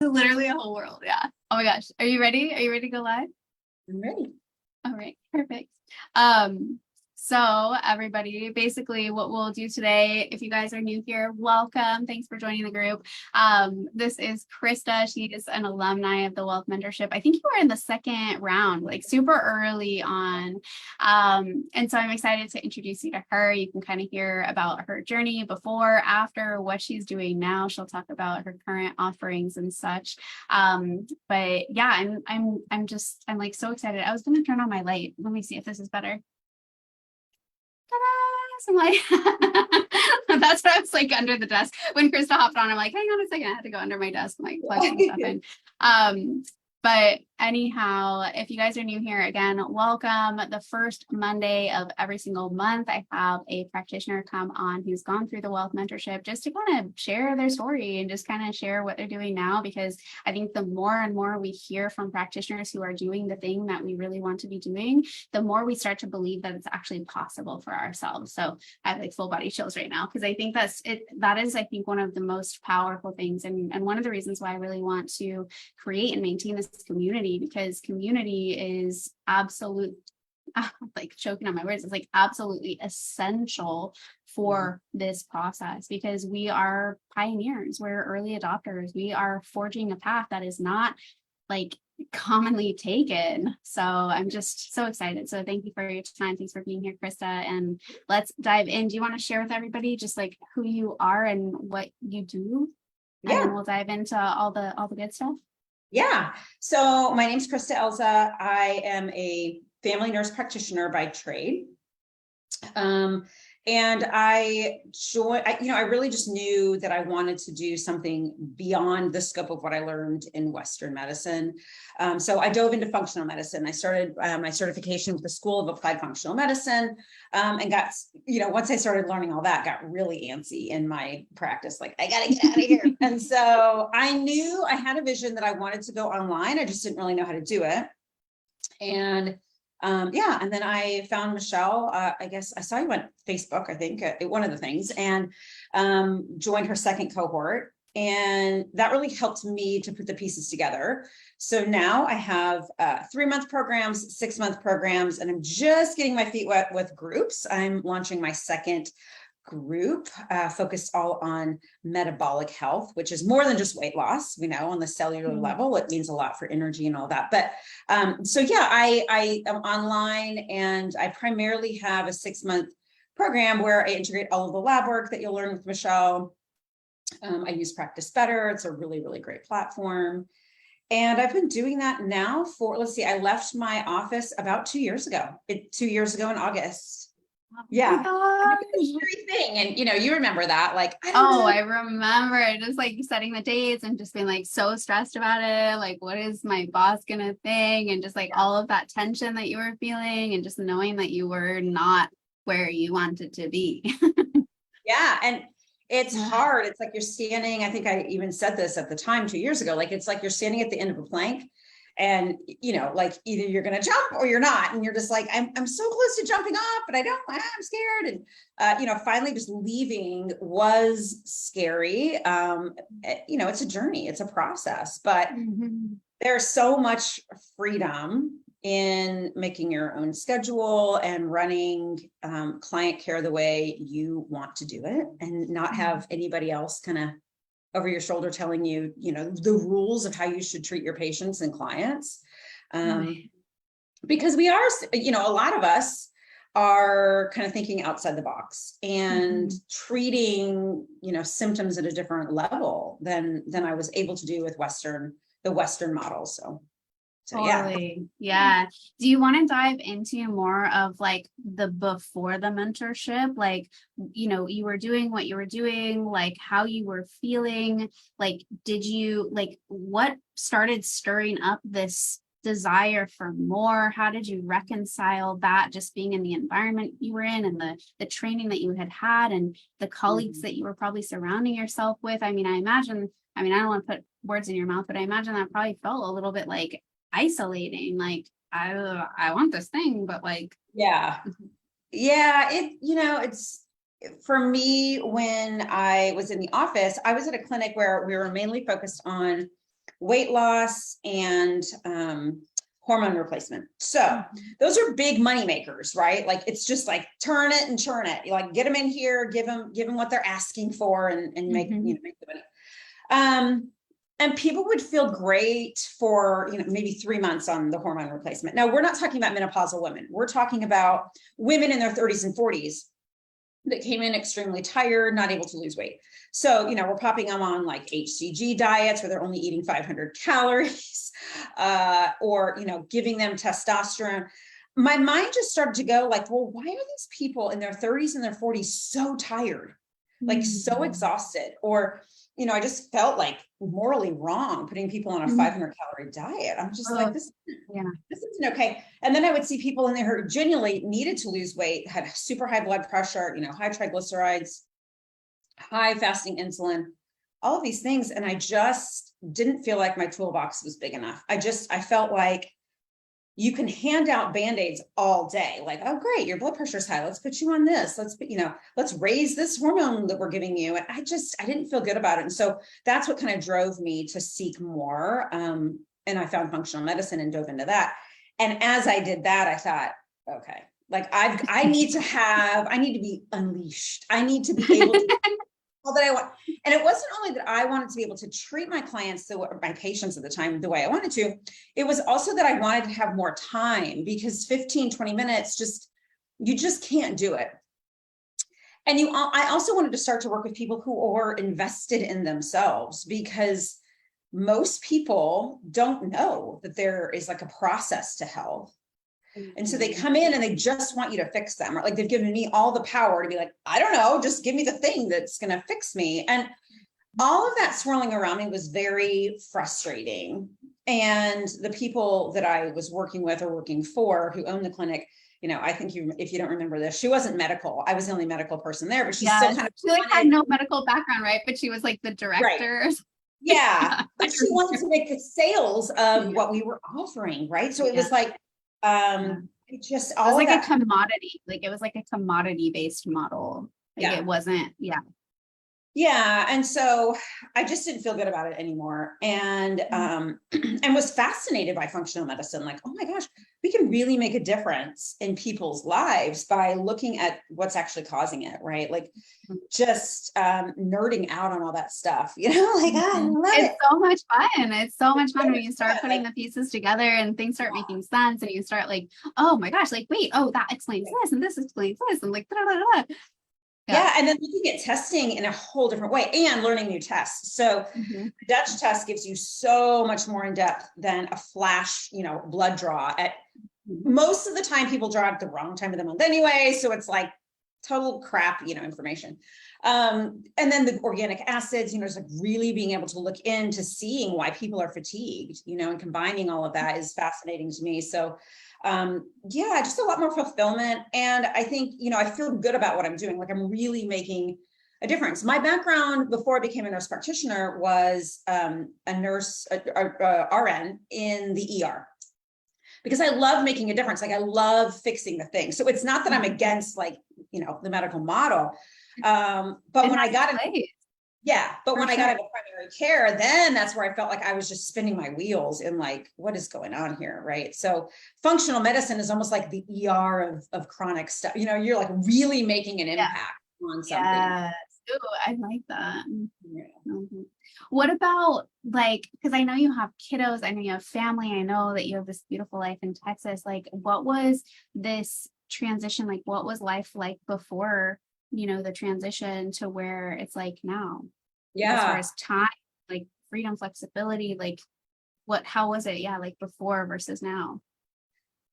Literally a whole world. Yeah. Oh my gosh. Are you ready? Are you ready to go live? I'm ready. All right. Perfect. So everybody, basically what we'll do today, if you guys are new here, welcome. Thanks for joining the group. This is Krista. She is an alumni of the Wealth Mentorship. I think you were in the second round, like super early on. And so I'm excited to introduce you to her. You can kind of hear about her journey before, after, what she's doing now. She'll talk about her current offerings and such. But yeah, I'm like so excited. I was going to turn on my light. Let me see if this is better. Ta-da! So I'm like, that's what I was like under the desk when Krista hopped on. I'm like, hang on a second, I had to go under my desk and like plug some stuff in. But anyhow, if you guys are new here, again, welcome. The first Monday of every single month, I have a practitioner come on who's gone through the Wealth Mentorship just to kind of share their story and just kind of share what they're doing now, because I think the more and more we hear from practitioners who are doing the thing that we really want to be doing, the more we start to believe that it's actually possible for ourselves. So I have like full body chills right now, because I think that is, I think, one of the most powerful things. And one of the reasons why I really want to create and maintain this community, because community is absolute, like choking on my words, it's like absolutely essential for this process, because we are pioneers, we're early adopters, we are forging a path that is not like commonly taken. So I'm just so excited. So thank you for your time. Thanks for being here, Krista. And let's dive in. Do you want to share with everybody just like who you are and what you do? And then we'll dive into all the good stuff. Yeah. So my name's Krista Elza. I am a family nurse practitioner by trade. And I really just knew that I wanted to do something beyond the scope of what I learned in Western medicine. So I dove into functional medicine. I started my certification with the School of Applied Functional Medicine, and got, once I started learning all that, got really antsy in my practice. Like, I got to get out of here. And so I knew I had a vision that I wanted to go online. I just didn't really know how to do it. And and then I found Michelle. I guess I saw you on Facebook, I think, one of the things, and joined her second cohort. And that really helped me to put the pieces together. So now I have 3-month programs, 6-month programs, and I'm just getting my feet wet with groups. I'm launching my second group focused all on metabolic health, which is more than just weight loss. We know on the cellular level, it means a lot for energy and all that. But I am online, and I primarily have a 6-month program where I integrate all of the lab work that you'll learn with Michelle. I use Practice Better. It's a really, really great platform. And I've been doing that now for, I left my office about 2 years ago, 2 years ago in August. Yeah. Thing. And you remember that, like, I remember just like setting the dates and just being like so stressed about it. Like, what is my boss gonna think? And just like all of that tension that you were feeling, and just knowing that you were not where you wanted to be. Yeah. And it's hard. It's like you're standing, I think I even said this at the time 2 years ago, like, it's like you're standing at the end of a plank. And, like, either you're going to jump or you're not. And you're just like, I'm so close to jumping off, but I'm scared. And, finally just leaving was scary. It's a journey, it's a process, but there's so much freedom in making your own schedule and running client care the way you want to do it, and not have anybody else kind of over your shoulder telling you, the rules of how you should treat your patients and clients. Because we are, a lot of us are kind of thinking outside the box and treating, symptoms at a different level than I was able to do with the Western model. So totally. Yeah. Do you want to dive into more of like the before the mentorship, like, you were doing what you were doing, like how you were feeling, like, what started stirring up this desire for more? How did you reconcile that, just being in the environment you were in, and the training that you had and the colleagues that you were probably surrounding yourself with? I mean, I don't want to put words in your mouth, but I imagine that probably felt a little bit like isolating, like, I want this thing, but like, it's for me, when I was in the office, I was at a clinic where we were mainly focused on weight loss, and hormone replacement. So those are big money makers, right? Like, it's just like turn it and churn it. You like get them in here, give them what they're asking for, and make, make the money. And people would feel great for, maybe 3 months on the hormone replacement. Now, we're not talking about menopausal women. We're talking about women in their 30s and 40s that came in extremely tired, not able to lose weight. So, we're popping them on like HCG diets where they're only eating 500 calories, or, giving them testosterone. My mind just started to go like, well, why are these people in their 30s and their 40s so tired, like so exhausted? Or, I just felt like morally wrong putting people on a 500 calorie diet. I'm just like, this isn't okay. And then I would see people in there who genuinely needed to lose weight, had super high blood pressure, high triglycerides, high fasting insulin, all of these things. And I just didn't feel like my toolbox was big enough. I felt like you can hand out Band-Aids all day. Like, oh, great, your blood pressure is high. Let's put you on this. Let's raise this hormone that we're giving you. And I didn't feel good about it. And so that's what kind of drove me to seek more. And I found functional medicine and dove into that. And as I did that, I thought, okay, like I need to be unleashed. I need to be able to all that I want. And it wasn't only that I wanted to be able to treat my clients, my patients at the time, the way I wanted to, it was also that I wanted to have more time, because 15, 20 minutes, you just can't do it. And I also wanted to start to work with people who are invested in themselves, because most people don't know that there is like a process to health. And so they come in and they just want you to fix them, or like they've given me all the power to be like, I don't know, just give me the thing that's going to fix me. And all of that swirling around me was very frustrating. And the people that I was working with or working for who owned the clinic, I think if you don't remember this, she wasn't medical. I was the only medical person there, but she still kind of had no medical background, right? But she was like the director. Right. Yeah. But she wanted to make the sales of what we were offering, right? So it was like, it just all it was like a commodity, like it was like a commodity based model. Like it wasn't, and so I just didn't feel good about it anymore, and was fascinated by functional medicine. Like, oh my gosh, we can really make a difference in people's lives by looking at what's actually causing it, right? Like, just nerding out on all that stuff, like, I love it. It's so much fun. It's so much fun when you start putting the pieces together and things start making sense, and you start like, oh my gosh, like, wait, oh, that explains this, and this explains this, and like, and then looking at testing in a whole different way and learning new tests. So the Dutch test gives you so much more in depth than a flash, blood draw. At most of the time, people draw at the wrong time of the month anyway. So it's like total crap, information. And then the organic acids, it's like really being able to look into seeing why people are fatigued, and combining all of that is fascinating to me. So just a lot more fulfillment. And I think, I feel good about what I'm doing. Like, I'm really making a difference. My background before I became a nurse practitioner was a nurse, RN in the ER, because I love making a difference. Like, I love fixing the thing. So it's not that I'm against like, the medical model. But when I got it, when I got into primary care, then that's where I felt like I was just spinning my wheels in like, what is going on here, right? So functional medicine is almost like the ER of chronic stuff. You're like really making an impact on something. Yes. Ooh, I like that. What about like, because I know you have kiddos, I know you have family, I know that you have this beautiful life in Texas. Like, what was this transition like? What was life like before, the transition to where it's like now? As far as time, like freedom, flexibility, like how was it? Like before versus now.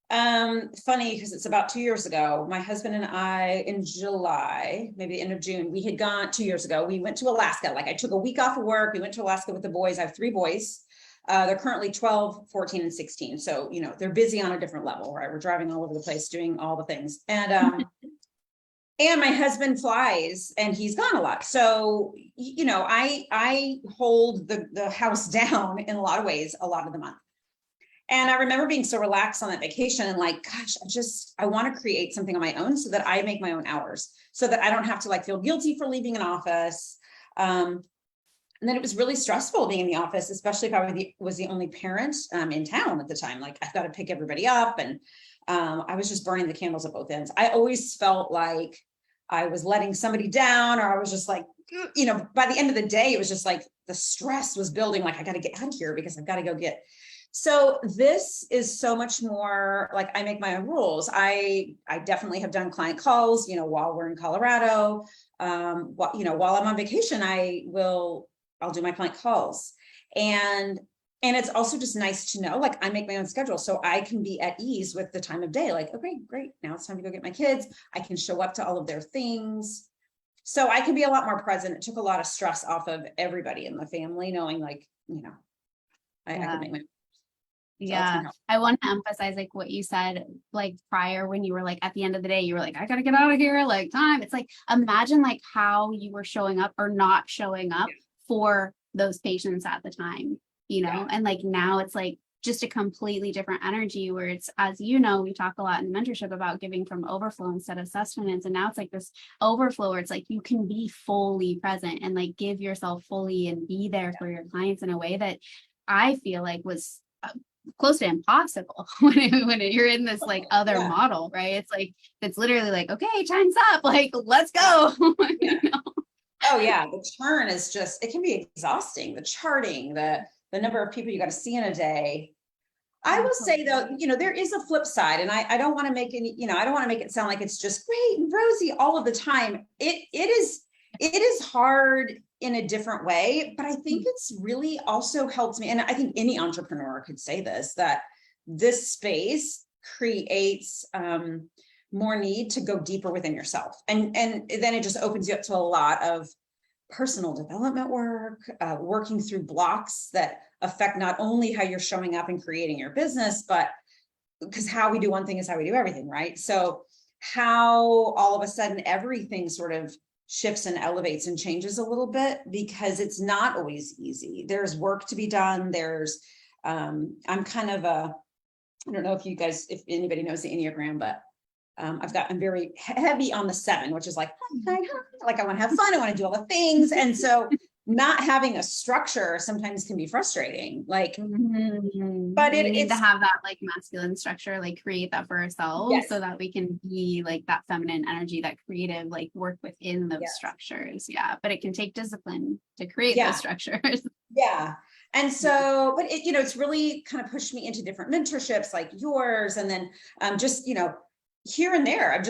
Funny, because it's about 2 years ago, my husband and I, in July, maybe the end of June, we had gone 2 years ago, we went to Alaska. Like, I took a week off of work. We went to Alaska with the boys. I have 3 boys. They're currently 12, 14, and 16. So, they're busy on a different level, right? We're driving all over the place, doing all the things. And, and my husband flies and he's gone a lot. So, I hold the house down in a lot of ways, a lot of the month. And I remember being so relaxed on that vacation and like, gosh, I want to create something on my own so that I make my own hours, so that I don't have to like feel guilty for leaving an office. And then it was really stressful being in the office, especially if I was the only parent in town at the time. Like I've got to pick everybody up, and I was just burning the candles at both ends. I always felt like I was letting somebody down, or I was just like, by the end of the day, it was just like the stress was building. Like I got to get out of here because I've got to go get. So this is so much more like I make my own rules. I definitely have done client calls, while we're in Colorado. While I'm on vacation, I'll do my client calls. And it's also just nice to know, like I make my own schedule so I can be at ease with the time of day. Like, okay, great. Now it's time to go get my kids. I can show up to all of their things. So I can be a lot more present. It took a lot of stress off of everybody in the family, knowing like, I can make my. Yeah, I want to emphasize like what you said, like prior when you were like at the end of the day, you were like, I gotta get out of here, like time. It's like, imagine like how you were showing up or not showing up for those patients at the time, and like now it's like just a completely different energy where it's, as we talk a lot in mentorship about giving from overflow instead of sustenance. And now it's like this overflow where it's like you can be fully present and like give yourself fully and be there for your clients in a way that I feel like was close to impossible when you're in this like other model, right? It's like, it's literally like, okay, time's up, like, let's go. Oh yeah. The churn is just, it can be exhausting. The charting, the number of people you got to see in a day. I will say though, there is a flip side, and I don't want to make I don't want to make it sound like it's just great and rosy all of the time. It is hard in a different way, but I think it's really also helped me. And I think any entrepreneur could say this, that this space creates more need to go deeper within yourself. And then it just opens you up to a lot of personal development work, working through blocks that affect not only how you're showing up and creating your business, but because how we do one thing is how we do everything, right? So how all of a sudden everything sort of shifts and elevates and changes a little bit, because it's not always easy. There's work to be done. There's, I'm kind of I don't know if anybody knows the Enneagram, but I'm very heavy on the 7, which is like I want to have fun. I want to do all the things. And so not having a structure sometimes can be frustrating. Like, but we need to have that like masculine structure, like create that for ourselves so that we can be like that feminine energy, that creative, like work within those structures. Yeah. But it can take discipline to create those structures. Yeah. And so, but it's really kind of pushed me into different mentorships like yours. And then just, here and there,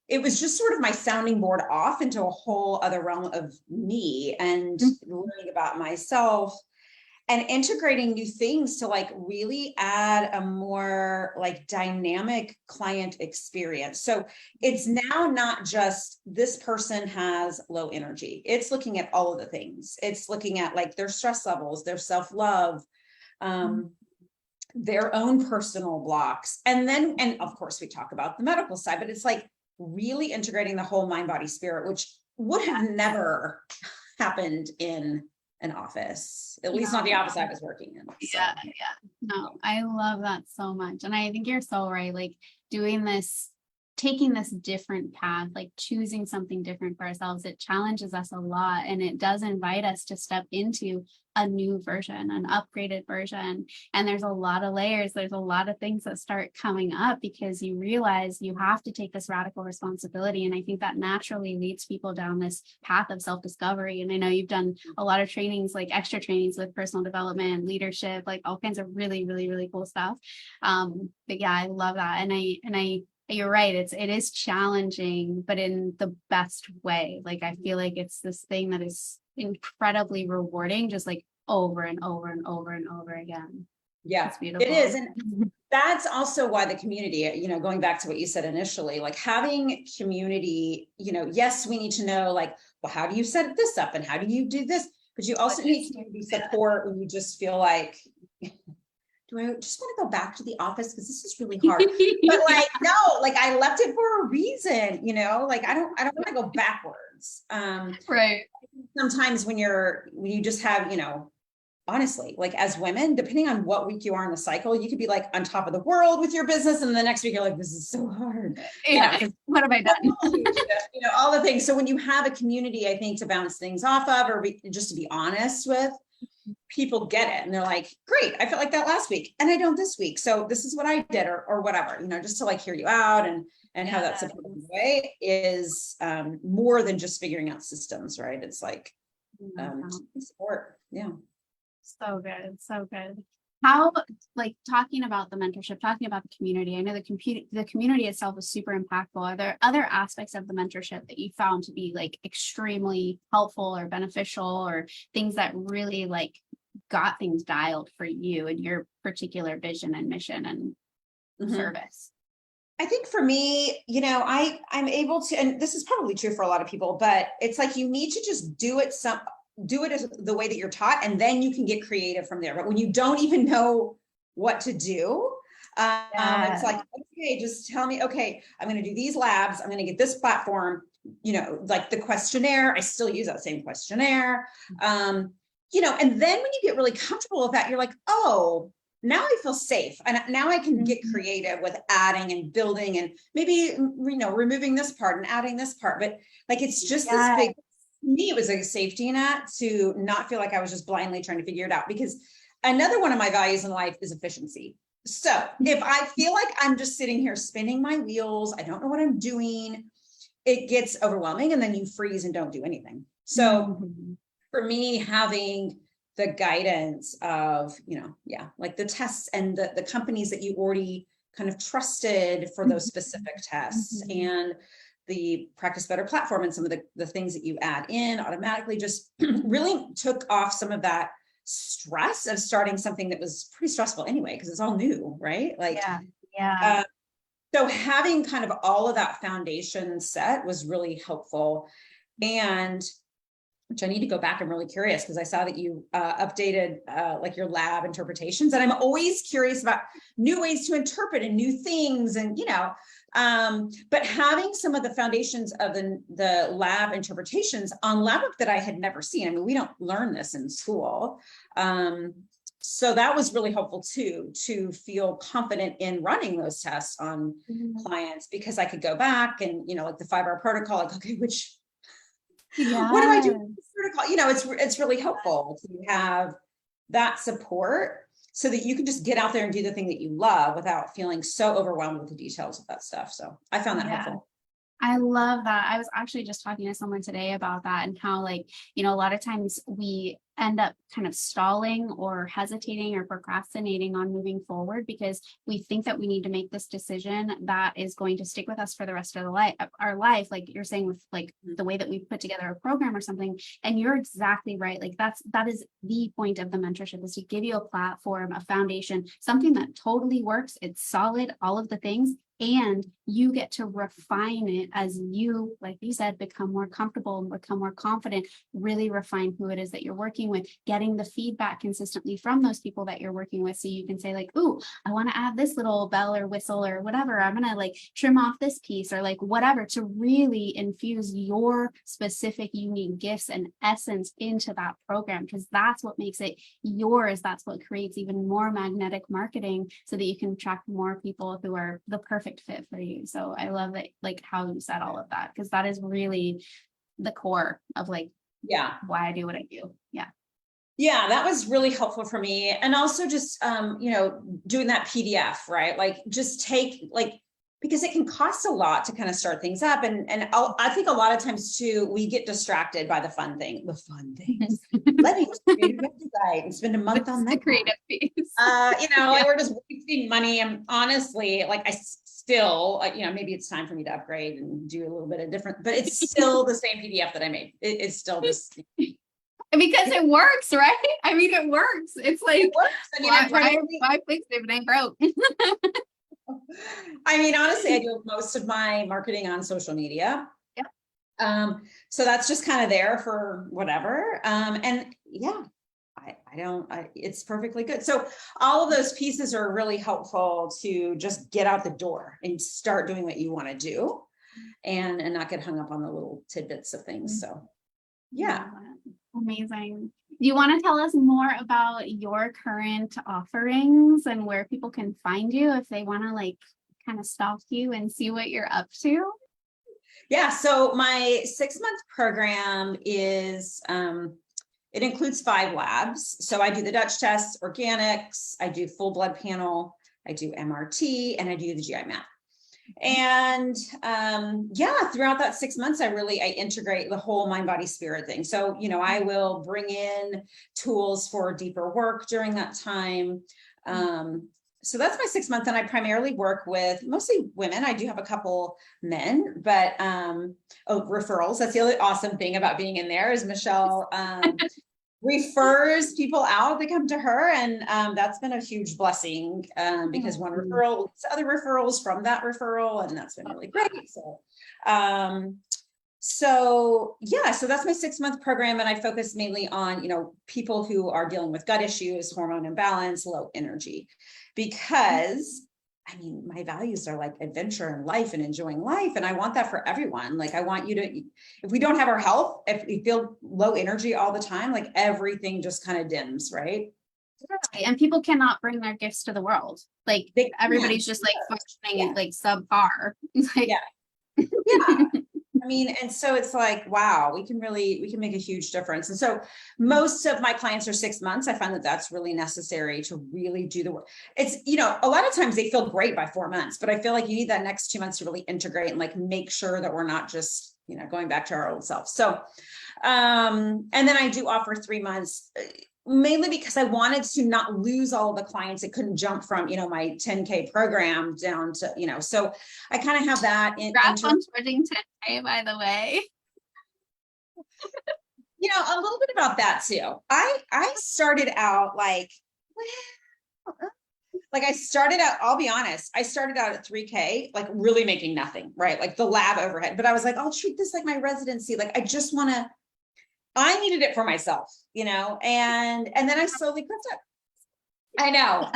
it was just sort of my sounding board off into a whole other realm of me and learning about myself and integrating new things to like really add a more like dynamic client experience. So it's now not just this person has low energy. It's looking at all of the things. It's looking at like their stress levels, their self-love, their own personal blocks. And of course we talk about the medical side, but it's like really integrating the whole mind, body, spirit, which would have never happened in an office, at least not the office I was working in. So. Yeah. No, I love that so much. And I think you're so right. Like doing this, taking this different path, like choosing something different for ourselves, it challenges us a lot. And it does invite us to step into a new version, an upgraded version. And there's a lot of layers. There's a lot of things that start coming up because you realize you have to take this radical responsibility. And I think that naturally leads people down this path of self-discovery. And I know you've done a lot of trainings, like extra trainings with personal development, leadership, like all kinds of really, really, really cool stuff. But yeah, I love that. And you're right. It is challenging, but in the best way. Like, I feel like it's this thing that is incredibly rewarding, just like over and over and over and over again. Yeah, it's beautiful. It is. And that's also why the community, going back to what you said initially, like having community, yes, we need to know like, well, how do you set this up and how do you do this? But you also need community support when you just feel like, do I just want to go back to the office? Because this is really hard. But like, no, like I left it for a reason, like I don't want to go backwards. Right. Sometimes when you just have, honestly, like as women, depending on what week you are in the cycle, you could be like on top of the world with your business. And the next week you're like, this is so hard. Yeah. What have I done? All the things. So when you have a community, I think to bounce things off of, or just to be honest with, people get it. And they're like, great, I felt like that last week and I don't this week. So this is what I did or whatever, just to like hear you out and how that supportive way is more than just figuring out systems, right? It's like support. Yeah. So good. So good. How, like talking about the mentorship, talking about the community, I know the community itself is super impactful. Are there other aspects of the mentorship that you found to be like extremely helpful or beneficial, or things that really like got things dialed for you and your particular vision and mission and service? I think for me, I'm able to, and this is probably true for a lot of people, but it's like, you need to just do it as the way that you're taught, and then you can get creative from there. But when you don't even know what to do, it's like, okay, just tell me, okay, I'm going to do these labs. I'm going to get this platform, like the questionnaire. I still use that same questionnaire. And then when you get really comfortable with that, you're like, oh, now I feel safe. And now I can get creative with adding and building and maybe, removing this part and adding this part. But like, it's just this big, to me, it was a safety net to not feel like I was just blindly trying to figure it out, because another one of my values in life is efficiency. So if I feel like I'm just sitting here spinning my wheels, I don't know what I'm doing, it gets overwhelming and then you freeze and don't do anything. So for me, having the guidance of, like the tests and the companies that you already kind of trusted for those specific tests and the Practice Better platform and some of the things that you add in automatically just really took off some of that stress of starting something that was pretty stressful anyway, because it's all new, right? Like, so having kind of all of that foundation set was really helpful. And which I need to go back. I'm really curious because I saw that you updated like your lab interpretations, and I'm always curious about new ways to interpret and new things, and but having some of the foundations of the lab interpretations on LabBook that I had never seen. I mean, we don't learn this in school. So that was really helpful too, to feel confident in running those tests on clients, because I could go back and, like the 5-hour protocol, like, okay, what do I do with this protocol? It's really helpful to have that support so that you can just get out there and do the thing that you love without feeling so overwhelmed with the details of that stuff. So I found that helpful. I love that. I was actually just talking to someone today about that, and how, like, a lot of times we end up kind of stalling or hesitating or procrastinating on moving forward because we think that we need to make this decision that is going to stick with us for the rest of our life. Like you're saying, with like the way that we put together a program or something. And you're exactly right. Like that is the point of the mentorship, is to give you a platform, a foundation, something that totally works. It's solid, all of the things. And you get to refine it as you, like you said, become more comfortable and become more confident, really refine who it is that you're working with, getting the feedback consistently from those people that you're working with. So you can say like, ooh, I want to add this little bell or whistle or whatever. I'm going to like trim off this piece or like whatever, to really infuse your specific unique gifts and essence into that program, because that's what makes it yours. That's what creates even more magnetic marketing, so that you can attract more people who are the perfect fit for you. So I love that, like how you said all of that, because that is really the core of like, why I do what I do. Yeah, that was really helpful for me. And also just doing that PDF, right? Like just take because it can cost a lot to kind of start things up. And I think a lot of times too, we get distracted by the fun things. Let me just create a website and spend a month on that. The creative piece. Like we're just wasting money. And honestly, like I still, maybe it's time for me to upgrade and do a little bit of different, but it's still the same PDF that I made. It's still just. Because it works, right? I mean, it works. It's like, it works. I mean, why fix it if it ain't broke? I mean, honestly, I do most of my marketing on social media. So that's just kind of there for whatever. And it's perfectly good. So all of those pieces are really helpful to just get out the door and start doing what you want to do, and not get hung up on the little tidbits of things. So, yeah. Amazing. Do you want to tell us more about your current offerings and where people can find you if they want to like kind of stalk you and see what you're up to? Yeah, so my 6-month program is it includes 5 labs. So I do the Dutch test, organics, I do full blood panel, I do MRT, and I do the GI map. And yeah, throughout that 6 months, I integrate the whole mind, body, spirit thing. So, I will bring in tools for deeper work during that time. So that's my 6 month, and I primarily work with mostly women. I do have a couple men, but referrals. That's the other awesome thing about being in there is Michelle refers people out that come to her, and that's been a huge blessing because one referral leads to other referrals from that referral, and that's been really great. So yeah, so that's my 6-month program, and I focus mainly on people who are dealing with gut issues, hormone imbalance, low energy, because I mean, my values are like adventure and life and enjoying life. And I want that for everyone. Like, I want you to, if we don't have our health, if we feel low energy all the time, like everything just kind of dims, right? And people cannot bring their gifts to the world. Like everybody's just like functioning in like subpar. Like, yeah. I mean, and so it's like, wow, we can make a huge difference. And so most of my clients are 6 months. I find that that's really necessary to really do the work. It's, a lot of times they feel great by 4 months, but I feel like you need that next 2 months to really integrate and like make sure that we're not just, going back to our old self. So, and then I do offer 3 months, mainly because I wanted to not lose all of the clients that couldn't jump from, my 10K program down to, so I kind of have that in. Congrats on charging 10K, by the way. A little bit about that too. I started out I'll be honest, I started out at 3K, like really making nothing, right? Like the lab overhead, but I was like, I'll treat this like my residency. Like, I needed it for myself, and then I slowly crept up. I know,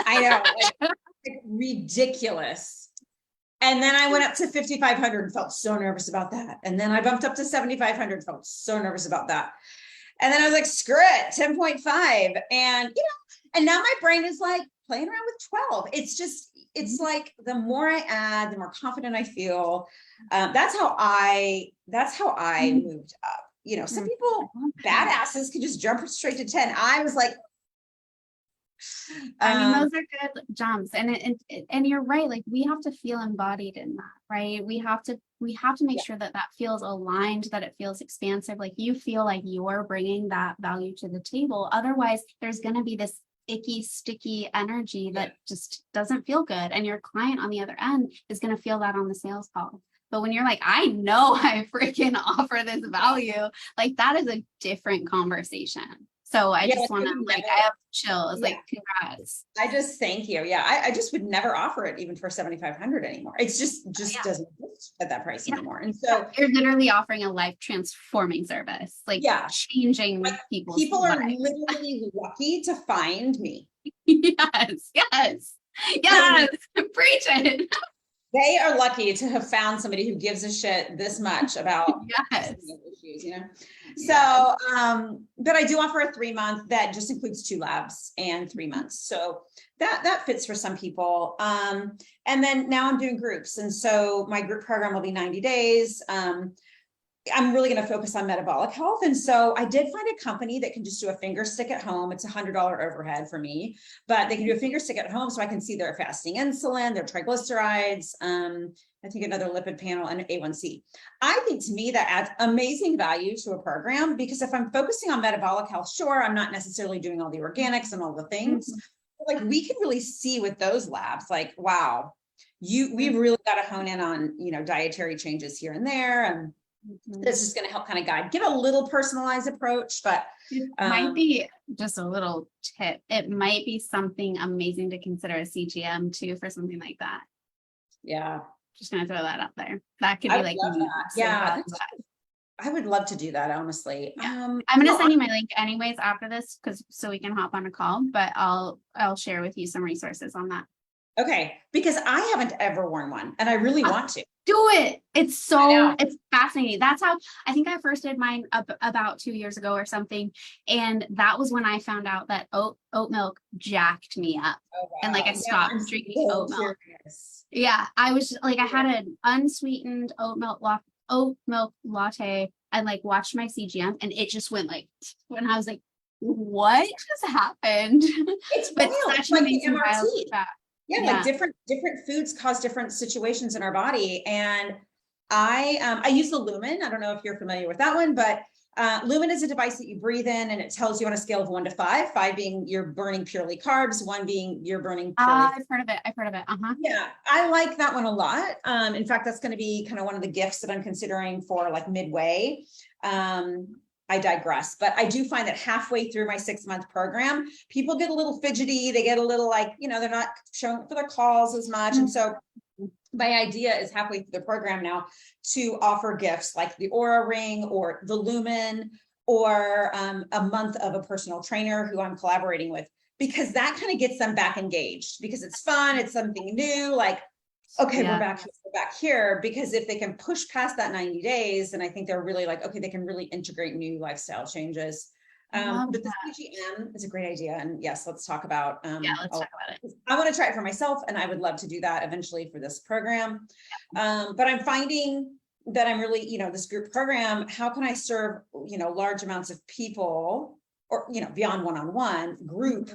like, ridiculous. And then I went up to 5,500 and felt so nervous about that. And then I bumped up to 7,500, felt so nervous about that. And then I was like, screw it, 10.5. And, and now my brain is like playing around with 12. It's like, the more I add, the more confident I feel. That's how I moved up. Some people, badasses, can just jump straight to 10. I was like, I mean, those are good jumps, and you're right. Like, we have to feel embodied in that, right? We have to make sure that feels aligned, that it feels expansive. Like, you feel like you're bringing that value to the table. Otherwise, there's going to be this icky, sticky energy that just doesn't feel good, and your client on the other end is going to feel that on the sales call. But when you're like, I know I freaking offer this value, like, that is a different conversation. So I just want to I have chills, like, congrats. I just thank you. Yeah. I just would never offer it even for 7,500 anymore. It's just doesn't exist at that price anymore. And so you're literally offering a life transforming service, like changing people are literally lucky to find me. Yes. Preach it. They are lucky to have found somebody who gives a shit this much about issues, So, but I do offer a 3 month that just includes 2 labs and 3 months. So that fits for some people. And then now I'm doing groups. And so my group program will be 90 days. I'm really going to focus on metabolic health. And so I did find a company that can just do a finger stick at home. It's $100 overhead for me, but they can do a finger stick at home so I can see their fasting insulin, their triglycerides, I think another lipid panel, and A1C. I think, to me, that adds amazing value to a program, because if I'm focusing on metabolic health, sure, I'm not necessarily doing all the organics and all the things. But like, we can really see with those labs, like, wow, we've really got to hone in on, dietary changes here and there. And this is going to help kind of guide, give a little personalized approach, but it might be just a little tip. It might be something amazing to consider a CGM too, for something like that. Yeah. Just going to throw that out there. That could be like, yeah, I would love to do that, honestly. I'm going to send you my link anyways after this, so we can hop on a call, but I'll share with you some resources on that. Okay, because I haven't ever worn one and I really want to. Do it. It's know. it's fascinating. That's how I think I first did mine about 2 years ago or something. And that was when I found out that oat milk jacked me up. Oh, And like I wow. Yeah, I'm stopped drinking so oat milk. curious. Yeah, I was like I had Yeah. an unsweetened oat milk latte and like watched my CGM and it just went like when I was like, what just happened? It's But wild. such It's an like the amazing MRT. biofeedback. Yeah, like Yeah. different foods cause different situations in our body. And I use the Lumen. I don't know if you're familiar with that one, but Lumen is a device that you breathe in and it tells you on a scale of 1 to 5, 5 being you're burning purely carbs, 1 being you're burning purely. I've heard of it. I've heard of it. Uh-huh. Yeah, I like that one a lot. In fact, that's going to be kind of one of the gifts that I'm considering for like midway. I digress, but I do find that halfway through my 6-month program, people get a little fidgety. They get a little like, they're not showing up for their calls as much. And so my idea is halfway through the program now to offer gifts like the Aura Ring or the Lumen or a month of a personal trainer who I'm collaborating with, because that kind of gets them back engaged because it's fun. It's something new. Like, okay, Yeah. we're back here, because if they can push past that 90 days, then I think they're really like, okay, they can really integrate new lifestyle changes. Love But the that. CGM is a great idea. And yes, let's talk about, Yeah, let's talk about it. I want to try it for myself and I would love to do that eventually for this program. But I'm finding that I'm really, this group program, how can I serve, large amounts of people or, beyond one-on-one group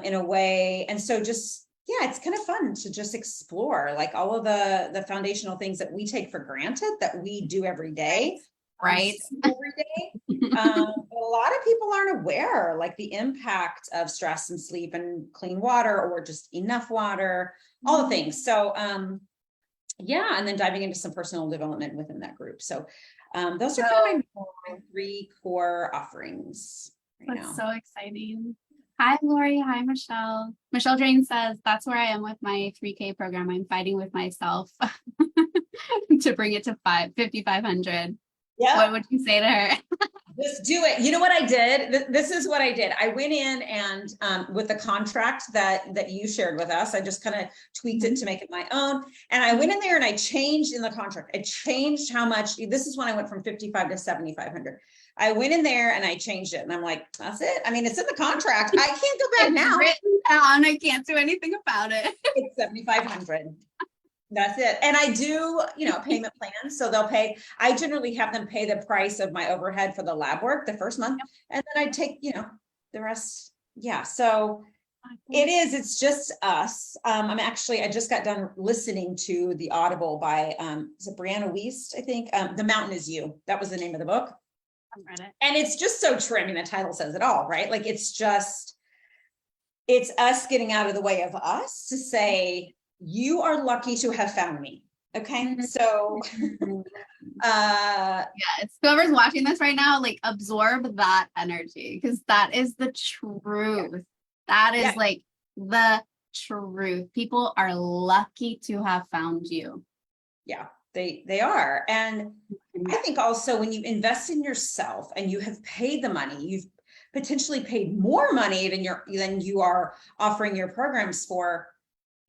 in a way. And so just, yeah, it's kind of fun to just explore like all of the foundational things that we take for granted that we do every day. Right. Every day. But a lot of people aren't aware, like the impact of stress and sleep and clean water or just enough water, all the things. So, yeah, and then diving into some personal development within that group. So, those are kind of my 3 core offerings right now. That's so exciting. Hi, Lori. Hi, Michelle. Michelle Jane says, that's where I am with my 3K program. I'm fighting with myself to bring it to 5,500. Yeah. What would you say to her? Just do it. You know what I did? This is what I did. I went in and with the contract that you shared with us, I just kind of tweaked it to make it my own. And I went in there and I changed in the contract. I changed how much. This is when I went from 55 to 7,500. I went in there and I changed it. And I'm like, that's it. I mean, it's in the contract. I can't go back now. Written down. I can't do anything about it. It's 7,500. That's it. And I do, payment plans. So they'll pay, I generally have them pay the price of my overhead for the lab work the first month. And then I take, the rest. Yeah. So it's just us. I just got done listening to the Audible by, is it Brianna Wiest? I think, The Mountain Is You. That was the name of the book. I read it. And it's just so true. I mean, the title says it all, right? Like, it's us getting out of the way of us to say, you are lucky to have found me. Okay. So, it's whoever's watching this right now, like absorb that energy because that is the truth. That is like the truth. People are lucky to have found you. Yeah, they are. And I think also when you invest in yourself and you have paid the money, you've potentially paid more money than you are offering your programs for.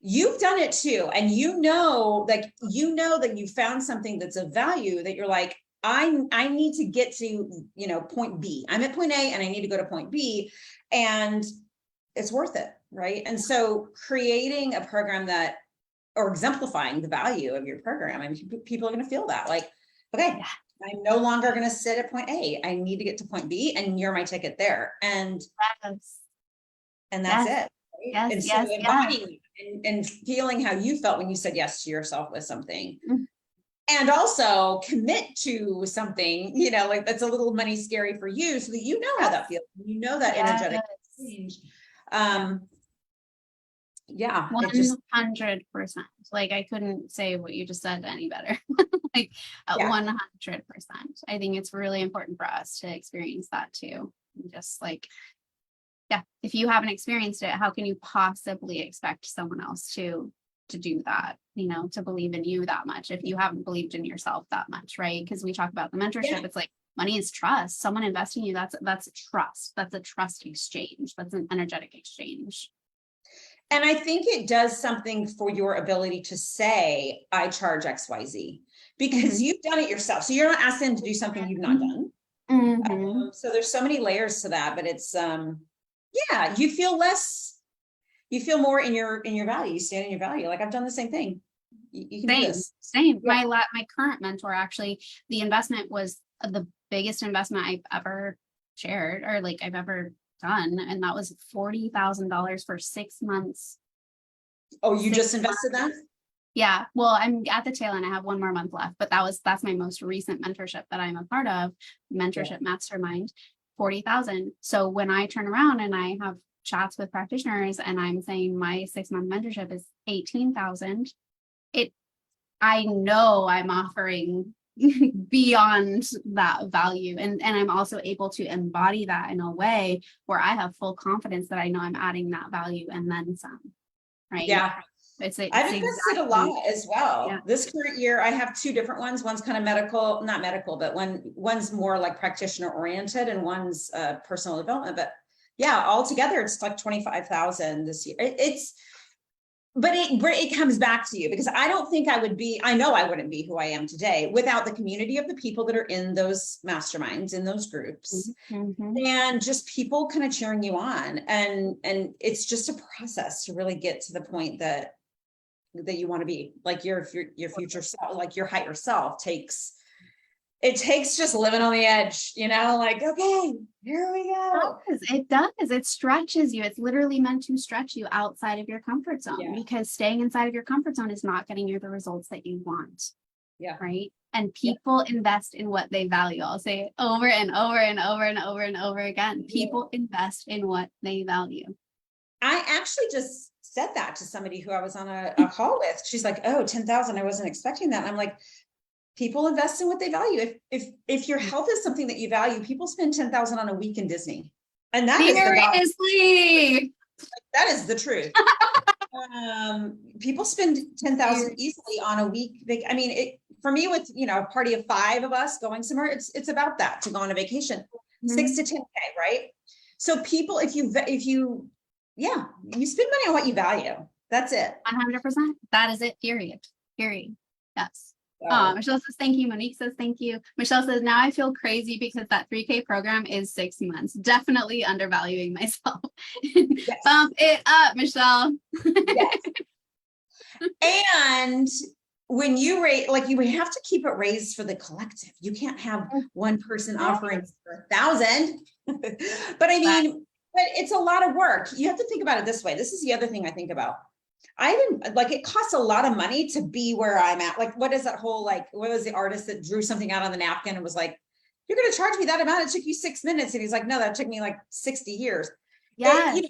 You've done it too. And that you found something that's of value that you're like, I need to get to, point B. I'm at point A and I need to go to point B, and it's worth it. Right. And so creating a program or exemplifying the value of your program, I mean, people are going to feel that like, okay, I'm no longer going to sit at point A. I need to get to point B and you're my ticket there. And that's it. Right? And so embodying and feeling how you felt when you said yes to yourself with something. And also commit to something, like that's a little money scary for you so that you know how that feels. You know that energetic change. 100%. Like I couldn't say what you just said any better. Like 100%. I think it's really important for us to experience that too. Just like, if you haven't experienced it, how can you possibly expect someone else to do that, to believe in you that much if you haven't believed in yourself that much, right? Because we talk about the mentorship, it's like money is trust. Someone investing in you, that's a trust. That's a trust exchange. That's an energetic exchange. And I think it does something for your ability to say, I charge XYZ, because you've done it yourself. So you're not asking them to do something you've not done. So there's so many layers to that, but it's, yeah, you feel more in your value. You stand in your value. Like, I've done the same thing. You can do this. Same. Yeah. My current mentor, actually, the investment was the biggest investment I've ever shared, or like I've ever done. And that was $40,000 for 6 months. Oh, you just invested that? Yeah. Well, I'm at the tail end. I have 1 more month left, but that's my most recent mentorship that I'm a part of, mentorship mastermind, 40,000. So when I turn around and I have chats with practitioners and I'm saying my 6-month mentorship is 18,000, I know I'm offering beyond that value. And I'm also able to embody that in a way where I have full confidence that I know I'm adding that value and then some, right? Yeah. I've invested exactly a lot as well. Yeah. This current year, I have 2 different ones. One's kind of not medical, but one's more like practitioner oriented, and one's personal development. But yeah, altogether, it's like 25,000 this year. But it comes back to you, because I know I wouldn't be who I am today without the community of the people that are in those masterminds, in those groups, and just people kind of cheering you on. And it's just a process to really get to the point that you want to be. Like your future self, like your higher self takes just living on the edge, like, okay, here we go. It does. It stretches you. It's literally meant to stretch you outside of your comfort zone, because staying inside of your comfort zone is not getting you the results that you want. Yeah. Right. And people invest in what they value. I'll say it over and over and over and over and over again. People invest in what they value. I actually just said that to somebody who I was on a call with. She's like, oh, 10,000. I wasn't expecting that. And I'm like, people invest in what they value. If your health is something that you value, people spend 10,000 on a week in Disney. And that seriously, that is the truth. People spend 10,000 easily on a week. I mean, for me, with, a party of 5 of us going somewhere, it's about that, to go on a vacation, 6 to 10K, right? So people, if you spend money on what you value. That's it. 100%. That is it. Period. Yes. Michelle says thank you. Monique says thank you. Michelle says, now I feel crazy because that 3K program is 6 months. Definitely undervaluing myself. Yes. Bump it up, Michelle. Yes. And when you rate, like, you have to keep it raised for the collective. You can't have one person offering for 1,000. But I mean, but it's a lot of work. You have to think about it this way. This is the other thing I think about. It costs a lot of money to be where I'm at. Like, what is that whole, what was the artist that drew something out on the napkin and was like, you're going to charge me that amount? It took you 6 minutes. And he's like, no, that took me like 60 years. Yes.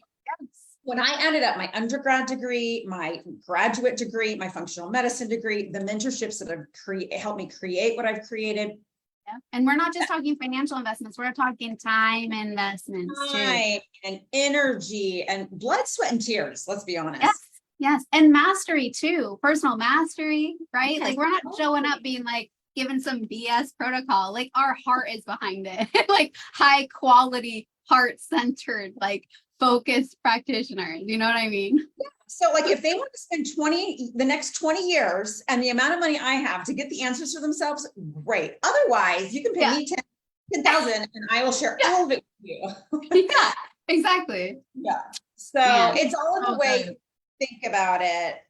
When I added up my undergrad degree, my graduate degree, my functional medicine degree, the mentorships that have helped me create what I've created. Yeah. And we're not just talking financial investments. We're talking time investments, time and energy and blood, sweat, and tears. Let's be honest. Yes. And mastery too. Personal mastery, right? Yes. Like, we're not showing up being like given some BS protocol. Like, our heart is behind it. Like, high quality, heart-centered, like, focused practitioners. You know what I mean? Yeah. So, like, if they want to spend the next 20 years and the amount of money I have to get the answers for themselves, great. Otherwise, you can pay me 10,000 and I will share all of it with you. Yeah, exactly. Yeah. So it's all in the way you think about it.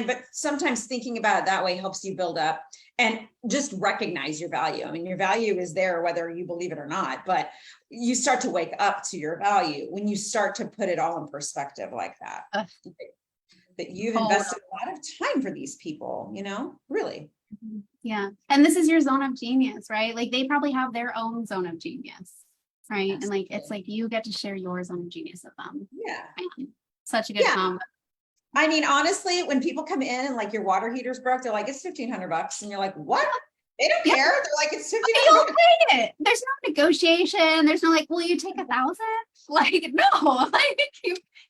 But sometimes thinking about it that way helps you build up and just recognize your value. I mean, your value is there whether you believe it or not, but you start to wake up to your value when you start to put it all in perspective like that. That you've invested a lot of time for these people, really. Yeah. And this is your zone of genius, right? Like, they probably have their own zone of genius, right? Absolutely. And it's like you get to share your zone of genius with them. Yeah. Man, such a good combo. I mean, honestly, when people come in and like your water heater's broke, they're like, it's $1,500. And you're like, what? They don't care. They're like, it's $1,500. You'll pay it. There's no negotiation. There's no like, will you take 1,000? Like, no, like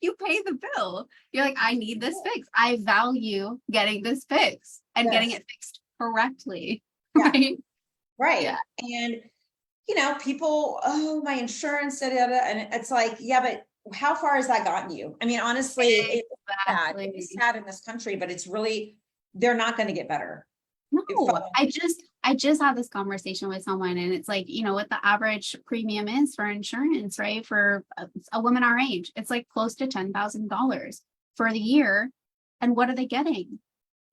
you pay the bill. You're like, I need this fixed. I value getting this fixed and getting it fixed correctly. Yeah. Right. Yeah. And, people, oh, my insurance, and it's like, yeah, but how far has that gotten you? I mean, honestly, Exactly. It's sad in this country, but it's really, they're not going to get better. No, I just had this conversation with someone, and it's like, what the average premium is for insurance, right? For a woman our age, it's like close to $10,000 for the year. And what are they getting?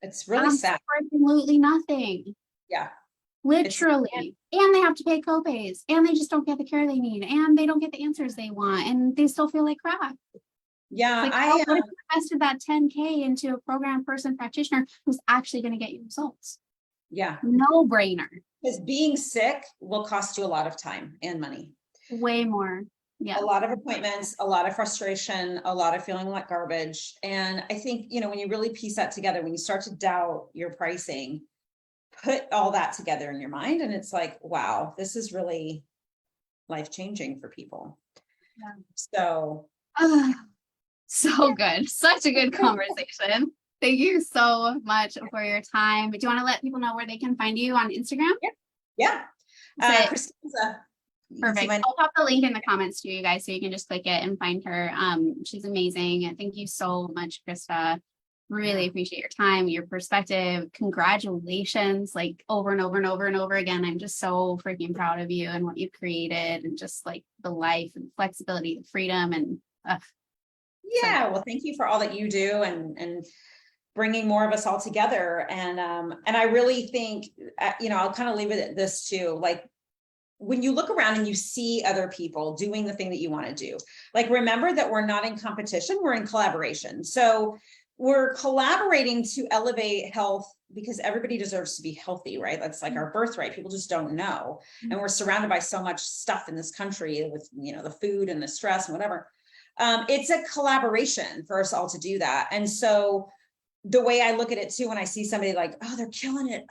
It's really sad. Absolutely nothing. Yeah. Literally. And they have to pay copays, and they just don't get the care they need, and they don't get the answers they want, and they still feel like crap. Yeah, Like, what if you invested that 10K into a program person practitioner who's actually going to get you results? Yeah. No brainer. Because being sick will cost you a lot of time and money. Way more. Yeah. A lot of appointments, a lot of frustration, a lot of feeling like garbage. And I think, when you really piece that together, when you start to doubt your pricing, put all that together in your mind, and it's like, wow, this is really life-changing for people. Yeah. So so good. Such a good conversation. Thank you so much for your time. Do you want to let people know where they can find you on Instagram? Yeah. Christina. Perfect. I'll pop the link in the comments to you guys, so you can just click it and find her. She's amazing. Thank you so much, Krista. Really appreciate your time, your perspective. Congratulations, like over and over and over and over again. I'm just so freaking proud of you and what you've created, and just like the life and flexibility, the freedom, and yeah. Well, thank you for all that you do, and bringing more of us all together. And I really think, I'll kind of leave it at this too. Like, when you look around and you see other people doing the thing that you want to do, like, remember that we're not in competition, we're in collaboration. So we're collaborating to elevate health, because everybody deserves to be healthy, right? That's like our birthright. People just don't know. And we're surrounded by so much stuff in this country with, the food and the stress and whatever. It's a collaboration for us all to do that. And so the way I look at it too, when I see somebody like, oh, they're killing it.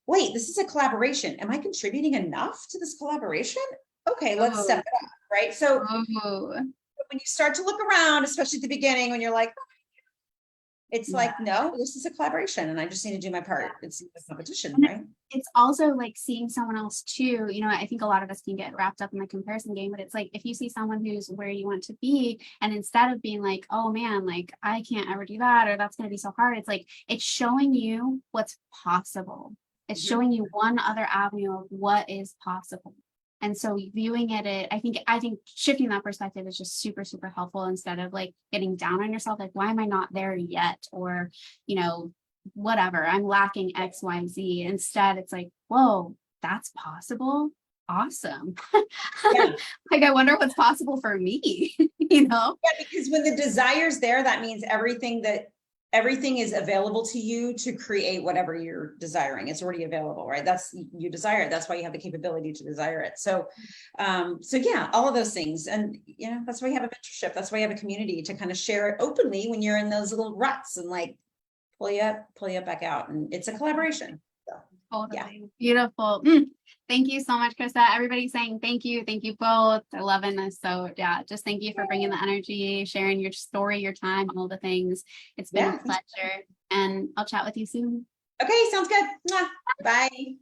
Wait, this is a collaboration. Am I contributing enough to this collaboration? Okay, let's step it up, right? So when you start to look around, especially at the beginning, when you're like, it's like, no, this is a collaboration, and I just need to do my part. It's a competition, right? It's also like seeing someone else too. I think a lot of us can get wrapped up in the comparison game, but it's like, if you see someone who's where you want to be, and instead of being like, oh man, like I can't ever do that, or that's going to be so hard, it's like, it's showing you what's possible. It's showing you one other avenue of what is possible. And so viewing it, I think shifting that perspective is just super, super helpful, instead of like getting down on yourself. Like, why am I not there yet? Or, whatever, I'm lacking X, Y, Z. Instead, it's like, whoa, that's possible. Awesome. Yeah. Like, I wonder what's possible for me, Yeah, because when the desire's there, that means everything is available to you to create whatever you're desiring. It's already available, right? You desire it. That's why you have the capability to desire it. So yeah, all of those things. And, that's why you have a mentorship. That's why you have a community to kind of share it openly when you're in those little ruts, and like pull you up back out. And it's a collaboration. So, totally. Yeah. Beautiful. Thank you so much, Krista. Everybody's saying thank you both. They're loving this. So yeah, just thank you for bringing the energy, sharing your story, your time, all the things. It's been a pleasure, and I'll chat with you soon. Okay, sounds good. Bye.